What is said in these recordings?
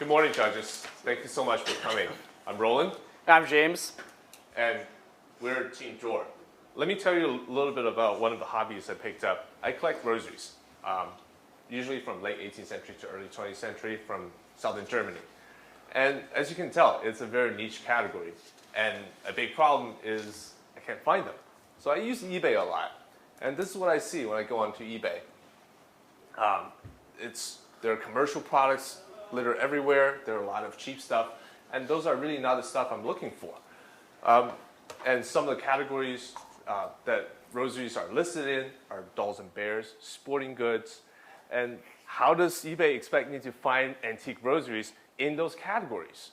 Good morning, judges. Thank you so much for coming. I'm Roland. I'm James. And we're Team drwr. Let me tell you a little bit about one of the hobbies I picked up. I collect rosaries, usually from late 18th century to early 20th century from southern Germany. And as you can tell, it's a very niche category. And a big problem is I can't find them. So I use eBay a lot. And this is what I see when I go onto eBay. There are commercial products littered everywhere. There are a lot of cheap stuff. And those are really not the stuff I'm looking for. And some of the categories that rosaries are listed in are dolls and bears, sporting goods. And how does eBay expect me to find antique rosaries in those categories?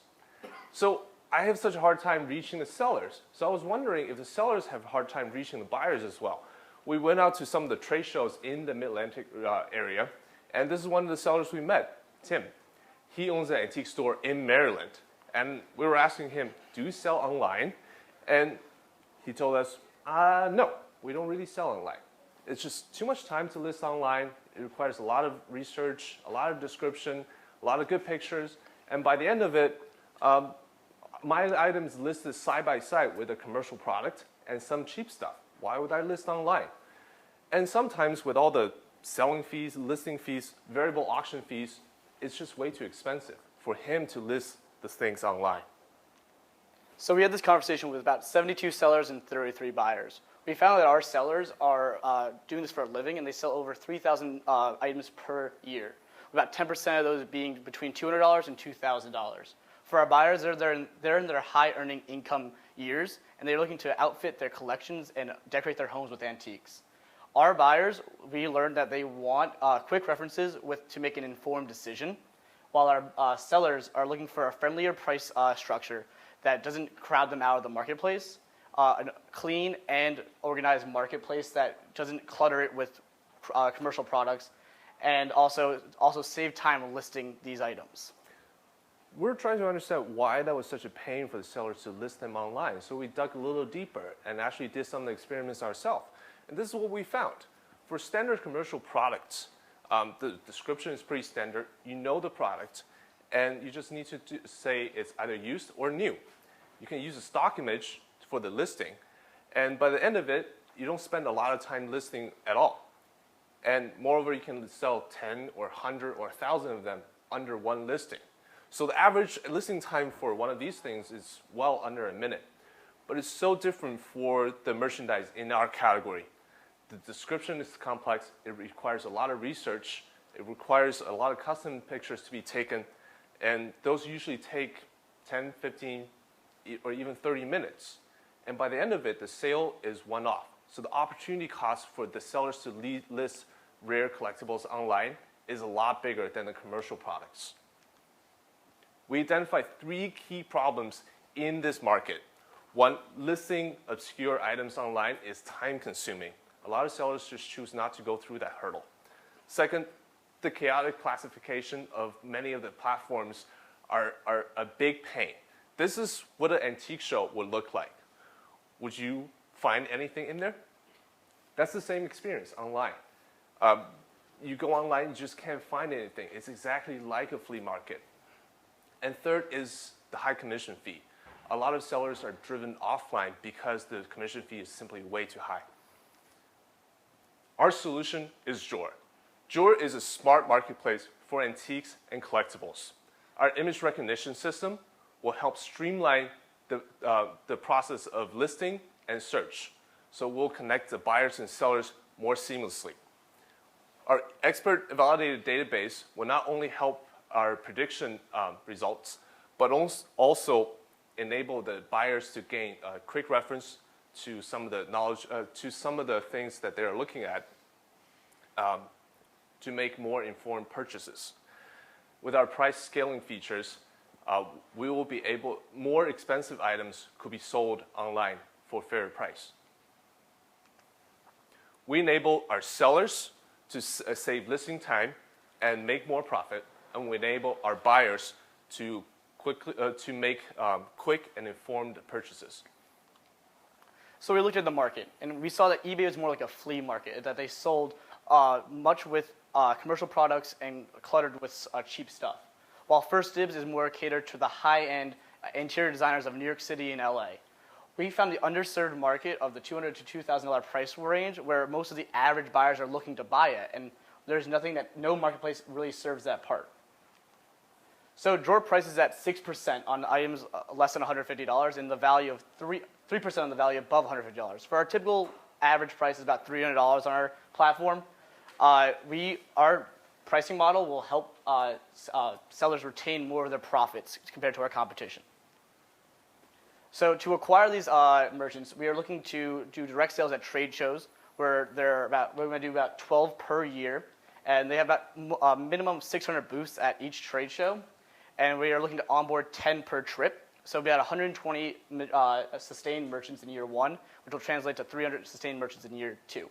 So I have such a hard time reaching the sellers. So I was wondering if the sellers have a hard time reaching the buyers as well. We went out to some of the trade shows in the Mid-Atlantic area. And this is one of the sellers we met, Tim. He owns an antique store in Maryland. And we were asking him, do you sell online? And he told us, no, we don't really sell online. It's just too much time to list online. It requires a lot of research, a lot of description, a lot of good pictures. And by the end of it, my items listed side by side with a commercial product and some cheap stuff. Why would I list online? And sometimes with all the selling fees, listing fees, variable auction fees, it's just way too expensive for him to list the things online. So we had this conversation with about 72 sellers and 33 buyers. We found that our sellers are doing this for a living, and they sell over 3,000 items per year. About 10% of those being between $200 and $2,000. For our buyers, they're in their high-earning income years, and they're looking to outfit their collections and decorate their homes with antiques. Our buyers, we learned that they want quick references to make an informed decision, while our sellers are looking for a friendlier price structure that doesn't crowd them out of the marketplace, a clean and organized marketplace that doesn't clutter it with commercial products, and also save time listing these items. We're trying to understand why that was such a pain for the sellers to list them online. So we dug a little deeper and actually did some of the experiments ourselves. And this is what we found. For standard commercial products, the description is pretty standard. You know the product, and you just need to say it's either used or new. You can use a stock image for the listing, and by the end of it, you don't spend a lot of time listing at all. And moreover, you can sell 10 or 100 or 1,000 of them under one listing. So the average listing time for one of these things is well under a minute. But it's so different for the merchandise in our category. The description is complex. It requires a lot of research. It requires a lot of custom pictures to be taken. And those usually take 10, 15, or even 30 minutes. And by the end of it, the sale is one-off. So the opportunity cost for the sellers to list rare collectibles online is a lot bigger than the commercial products. We identified 3 key problems in this market. One, listing obscure items online is time-consuming. A lot of sellers just choose not to go through that hurdle. Second, the chaotic classification of many of the platforms are a big pain. This is what an antique show would look like. Would you find anything in there? That's the same experience online. You go online, you just can't find anything. It's exactly like a flea market. And third is the high commission fee. A lot of sellers are driven offline because the commission fee is simply way too high. Our solution is drwr. drwr is a smart marketplace for antiques and collectibles. Our image recognition system will help streamline the process of listing and search. So we'll connect the buyers and sellers more seamlessly. Our expert validated database will not only help our prediction results, but also enable the buyers to gain a quick reference to some of the knowledge, to some of the things that they're looking at to make more informed purchases. With our price scaling features, we will be able, more expensive items could be sold online for a fairer price. We enable our sellers to save listing time and make more profit, and we enable our buyers to make quick and informed purchases. So we looked at the market, and we saw that eBay was more like a flea market, that they sold much with commercial products and cluttered with cheap stuff. while First Dibs is more catered to the high-end interior designers of New York City and LA. We found the underserved market of the $200 to $2,000 price range where most of the average buyers are looking to buy it, and there's no marketplace really serves that part. So drwr prices at 6% on items less than $150 and the value of 3% on the value above $150. For our typical average price is about $300 on our platform. Our pricing model will help sellers retain more of their profits compared to our competition. So to acquire these merchants, we are looking to do direct sales at trade shows where we're going to do about 12 per year, and they have about a minimum of 600 booths at each trade show, and we are looking to onboard 10 per trip. So we had 120 sustained merchants in year 1, which will translate to 300 sustained merchants in year 2.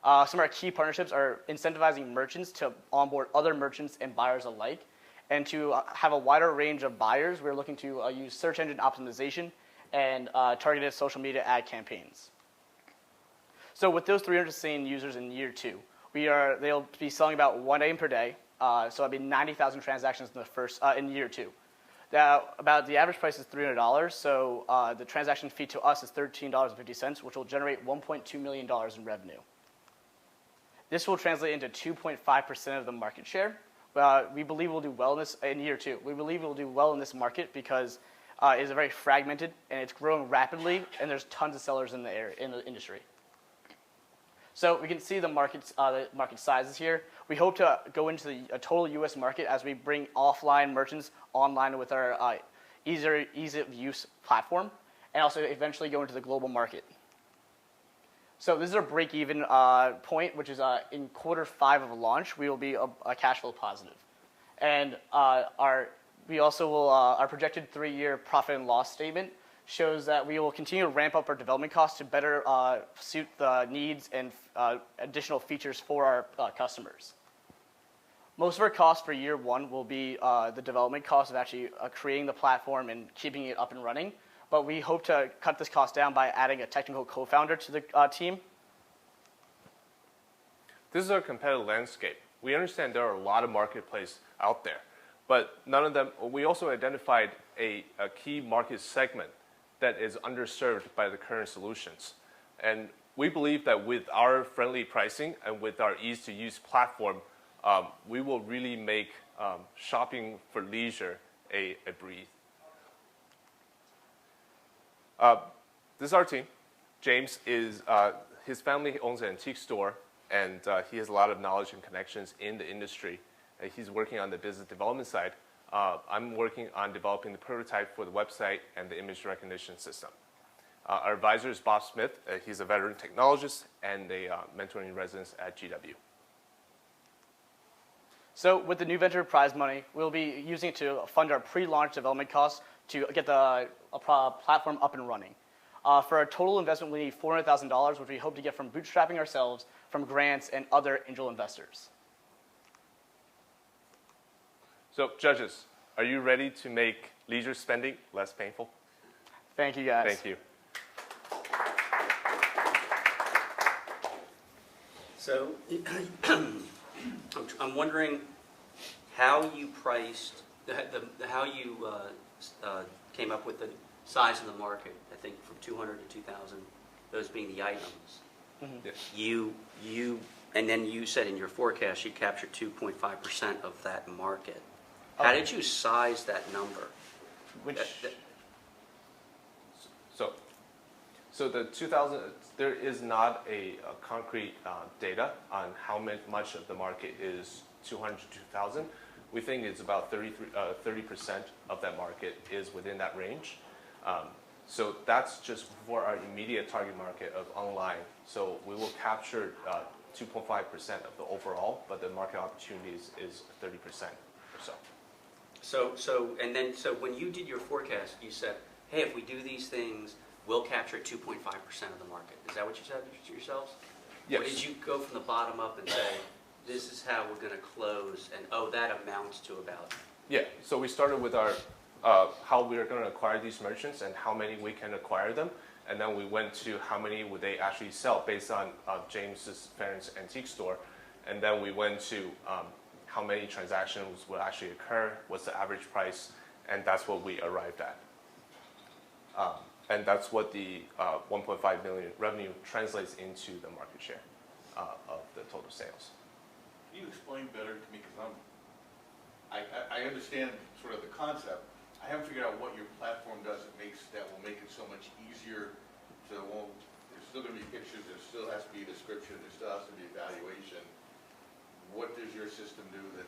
Some of our key partnerships are incentivizing merchants to onboard other merchants and buyers alike. And to have a wider range of buyers, we're looking to use search engine optimization and targeted social media ad campaigns. So with those 300 sustained users in year 2, they'll be selling about 1 item per day. So that'll be 90,000 transactions in year 2. Now, about the average price is $300, so the transaction fee to us is $13.50, which will generate $1.2 million in revenue. This will translate into 2.5% of the market share. We believe we'll do well in year 2. We believe we'll do well in this market because it's very fragmented and it's growing rapidly, and there's tons of sellers in the industry. So we can see the market sizes here. We hope to go into a total U.S. market as we bring offline merchants online with our ease of use platform, and also eventually go into the global market. So this is our break-even point, which is in quarter 5 of launch, we will be a cash flow positive. And our projected 3-year profit and loss statement shows that we will continue to ramp up our development costs to better suit the needs and additional features for our customers. Most of our costs for year 1 will be the development cost of actually creating the platform and keeping it up and running. But we hope to cut this cost down by adding a technical co-founder to the team. This is our competitive landscape. We understand there are a lot of marketplaces out there, but none of them. We also identified a key market segment that is underserved by the current solutions. And we believe that with our friendly pricing and with our ease-to-use platform, we will really make shopping for leisure a breeze. This is our team. James his family owns an antique store, and he has a lot of knowledge and connections in the industry. He's working on the business development side. I'm working on developing the prototype for the website and the image recognition system. Our advisor is Bob Smith. He's a veteran technologist and a mentoring in residence at GW. So with the new venture prize money, we'll be using it to fund our pre-launch development costs to get the platform up and running. For our total investment, we need $400,000, which we hope to get from bootstrapping ourselves, from grants, and other angel investors. So, judges, are you ready to make leisure spending less painful? Thank you, guys. Thank you. So, I'm wondering how you priced, how you came up with the size of the market. I think from 200 to 2,000, those being the items. Mm-hmm. Yes. And then you said in your forecast you captured 2.5% of that market. How did you size that number? So the 2,000, there is not a concrete data on how much of the market is 200 to 2,000. We think it's about 30% of that market is within that range. So that's just for our immediate target market of online. So we will capture 2.5% of the overall, but the market opportunity is 30% or so. So when you did your forecast, you said, hey, if we do these things, we'll capture 2.5% of the market. Is that what you said to yourselves? Yes. Or did you go from the bottom up and say, this is how we're going to close, and that amounts to about? Yeah, so we started with our how we are going to acquire these merchants and how many we can acquire them. And then we went to how many would they actually sell based on James's parents' antique store. And then we went to how many transactions will actually occur, what's the average price, and that's what we arrived at. And that's what the 1.5 million revenue translates into the market share of the total sales. Can you explain better to me, because I understand sort of the concept. I haven't figured out what your platform does that will make it so much easier to, well, there's still going to be pictures, there still has to be a description, there still has to be evaluation. What does your system do that?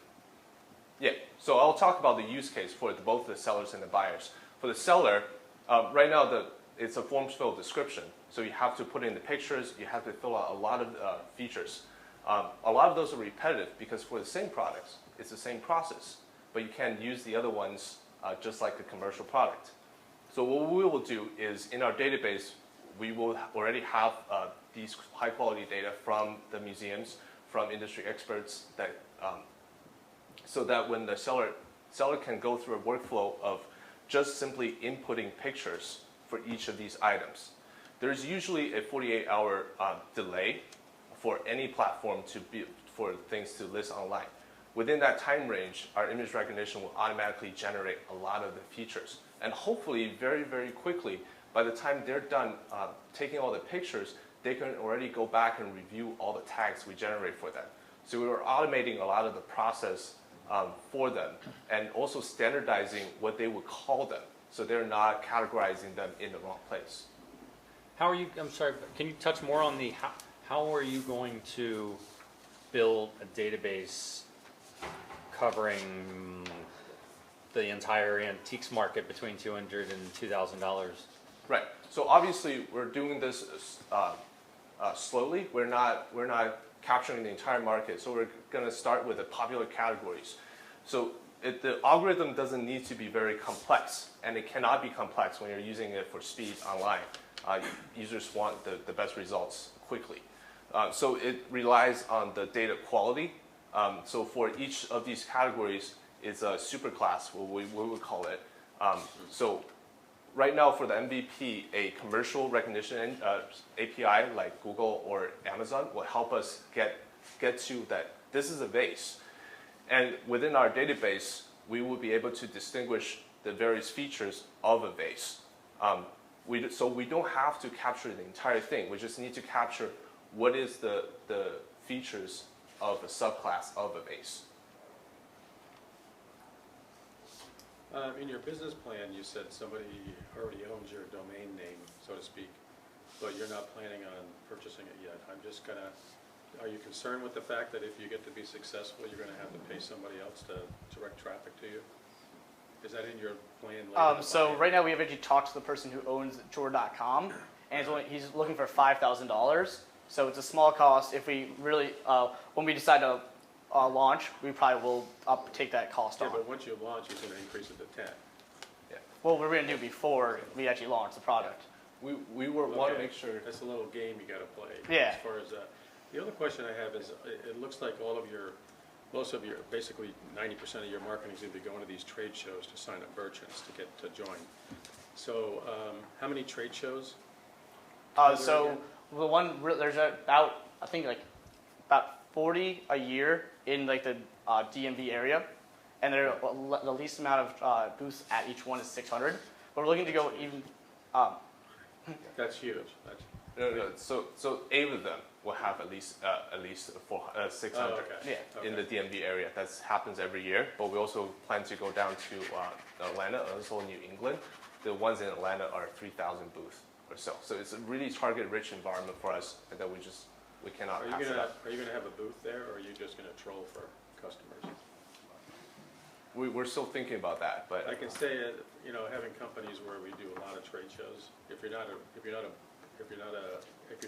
Yeah, so I'll talk about the use case for both the sellers and the buyers. For the seller, right now it's a form-filled description. So you have to put in the pictures, you have to fill out a lot of features. A lot of those are repetitive because for the same products, it's the same process, but you can use the other ones just like a commercial product. So what we will do is in our database, we will already have these high-quality data from the museums, from industry experts, that, so that when the seller can go through a workflow of just simply inputting pictures for each of these items. There's usually a 48-hour delay for any platform for things to list online. Within that time range, our image recognition will automatically generate a lot of the features. And hopefully, very, very quickly, by the time they're done taking all the pictures, they can already go back and review all the tags we generate for them. So we were automating a lot of the process for them and also standardizing what they would call them. So they're not categorizing them in the wrong place. How are you, I'm sorry, can you touch more on the, how are you going to build a database covering the entire antiques market between $200 and $2,000? Right. So obviously we're doing this slowly. We're not capturing the entire market. So we're going to start with the popular categories. So the algorithm doesn't need to be very complex, and it cannot be complex when you're using it for speed online. Users want the best results quickly. So it relies on the data quality. So for each of these categories, it's a superclass, what we would call it. So right now for the MVP, a commercial recognition API like Google or Amazon will help us get to that this is a vase. And within our database, we will be able to distinguish the various features of a vase. So we don't have to capture the entire thing. We just need to capture what is the features of a subclass of a vase. In your business plan, you said somebody already owns your domain name, so to speak, but you're not planning on purchasing it yet. I'm just gonna, are you concerned with the fact that if you get to be successful, you're gonna have to pay somebody else to direct traffic to you? Is that in your plan later? So right now we have actually talked to the person who owns drwr.com, and he's looking for $5,000. So it's a small cost. If we really, when we decide to launch, we probably will take that cost on. Yeah, but once you launch, you're going to increase it to 10. Yeah. Well, we're going to do before we actually launch the product. We want to make sure. That's a little game you got to play. Yeah. As far as the other question I have is, it looks like most of your, basically 90% of your marketing is going to be going to these trade shows to sign up merchants to get to join. So, how many trade shows? So the one there's about, I think like about 40 a year in like the DMV area, and the least amount of booths at each one is 600. But we're looking to go even. That's huge. No. So 8 of them will have at least 600 Oh, okay. Yeah. in the DMV area. That happens every year. But we also plan to go down to Atlanta, also New England. The ones in Atlanta are 3,000 booths or so. So it's a really target-rich environment for us, and that we cannot pass it up. Are you going to have a booth there, or are you just going to troll for customers? We're still thinking about that, but I can say, having companies where we do a lot of trade shows, if you're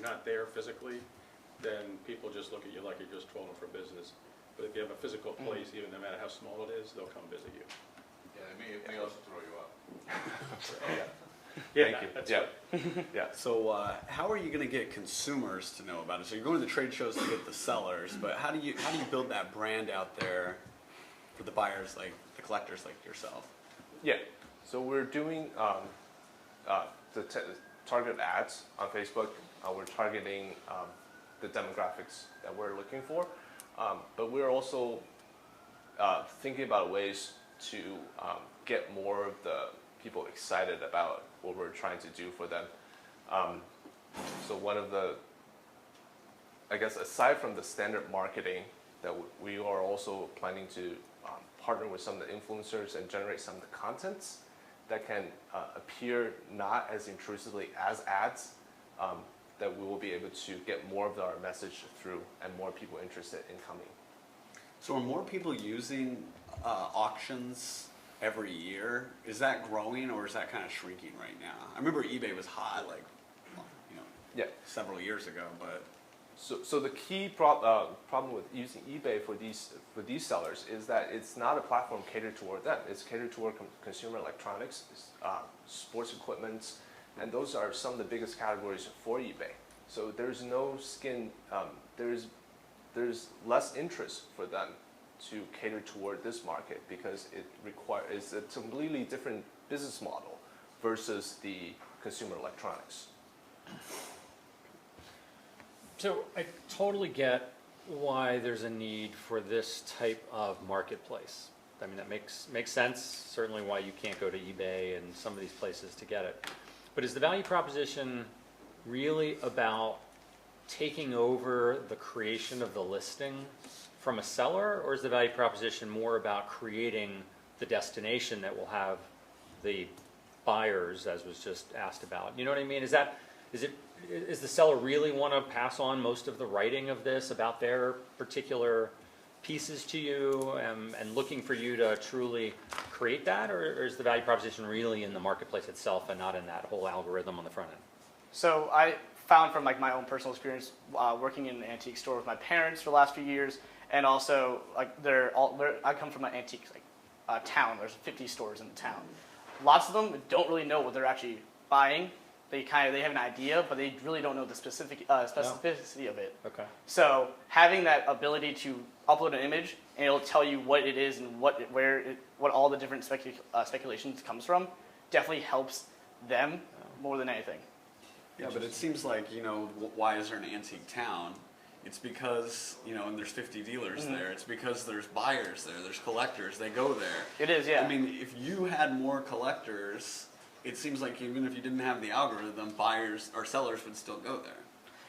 not there physically, then people just look at you like you're just trolling for business. But if you have a physical place, even no matter how small it is, they'll come visit you. Yeah, it may also throw you up. thank you. That's Yeah, right. yeah. So how are you going to get consumers to know about it? So you're going to the trade shows to get the sellers, but how do you build that brand out there for the buyers, like the collectors like yourself? Yeah. So we're doing target ads on Facebook. We're targeting the demographics that we're looking for, but we're also thinking about ways to get more of the people excited about what we're trying to do for them. So one of the, I guess, aside from the standard marketing, that we are also planning to partner with some of the influencers and generate some of the contents that can appear not as intrusively as ads, that we will be able to get more of our message through and more people interested in coming. So are more people using auctions every year? Is that growing or is that kind of shrinking right now? I remember eBay was hot like, Yeah. several years ago, but So the key problem with using eBay for these sellers is that it's not a platform catered toward them. It's catered toward consumer electronics, sports equipment, and those are some of the biggest categories for eBay. So there's no skin. There's less interest for them to cater toward this market because it's a completely different business model versus the consumer electronics. So I totally get why there's a need for this type of marketplace. I mean, that makes sense, certainly why you can't go to eBay and some of these places to get it. But is the value proposition really about taking over the creation of the listing from a seller, or is the value proposition more about creating the destination that will have the buyers, as was just asked about? You know what I mean? Is the seller really want to pass on most of the writing of this about their particular pieces to you and looking for you to truly create that, or is the value proposition really in the marketplace itself and not in that whole algorithm on the front end? So I found from like my own personal experience working in an antique store with my parents for the last few years, and also like I come from an antique town. There's 50 stores in the town. Lots of them don't really know what they're actually buying. They have an idea, but they really don't know the specificity of it. Okay. So having that ability to upload an image and it'll tell you what it is and what all the different speculations comes from definitely helps them more than anything. yeah, but it seems like, why is there an antique town? It's because, and there's 50 dealers there. It's because there's buyers there. There's collectors. They go there. It is, yeah. I mean, if you had more collectors, it seems like even if you didn't have the algorithm, buyers or sellers would still go there.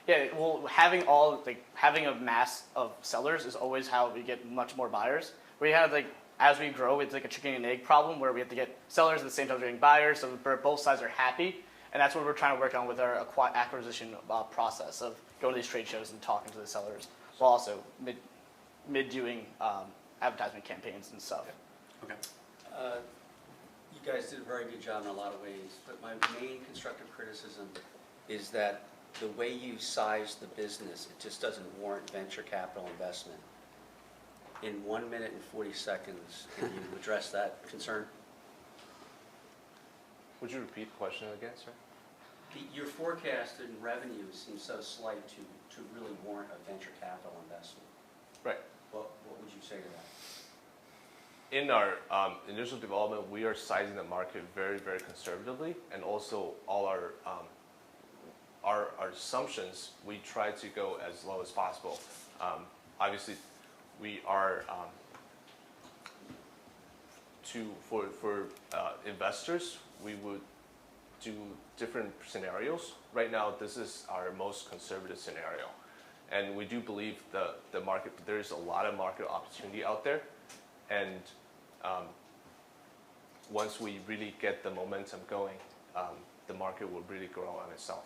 Yeah, well, having a mass of sellers is always how we get much more buyers. We have as we grow, it's like a chicken and egg problem where we have to get sellers at the same time as getting buyers, so both sides are happy. And that's what we're trying to work on with our acquisition process of going to these trade shows and talking to the sellers, while also doing advertisement campaigns and stuff. Okay. You guys did a very good job in a lot of ways, but my main constructive criticism is that the way you size the business, it just doesn't warrant venture capital investment. In 1 minute and 40 seconds, can you address that concern? Would you repeat the question again, sir? Your forecast in revenue seems so slight to really warrant a venture capital investment. Right. What would you say to that? In our initial development, we are sizing the market very, very conservatively, and also all our assumptions, we try to go as low as possible. Obviously, we are for investors, we would do different scenarios. Right now, this is our most conservative scenario, and we do believe the market. There's a lot of market opportunity out there, and once we really get the momentum going, the market will really grow on itself.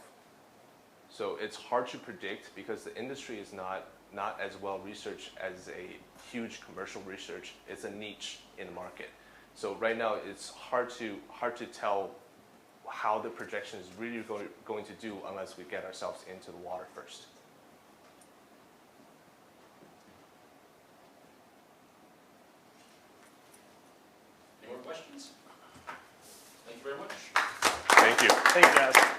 So it's hard to predict because the industry is not as well researched as a huge commercial research. It's a niche in the market. So right now it's hard to tell how the projection is really going to do unless we get ourselves into the water first. Any more questions? Thank you very much. Thank you. Thank you, guys.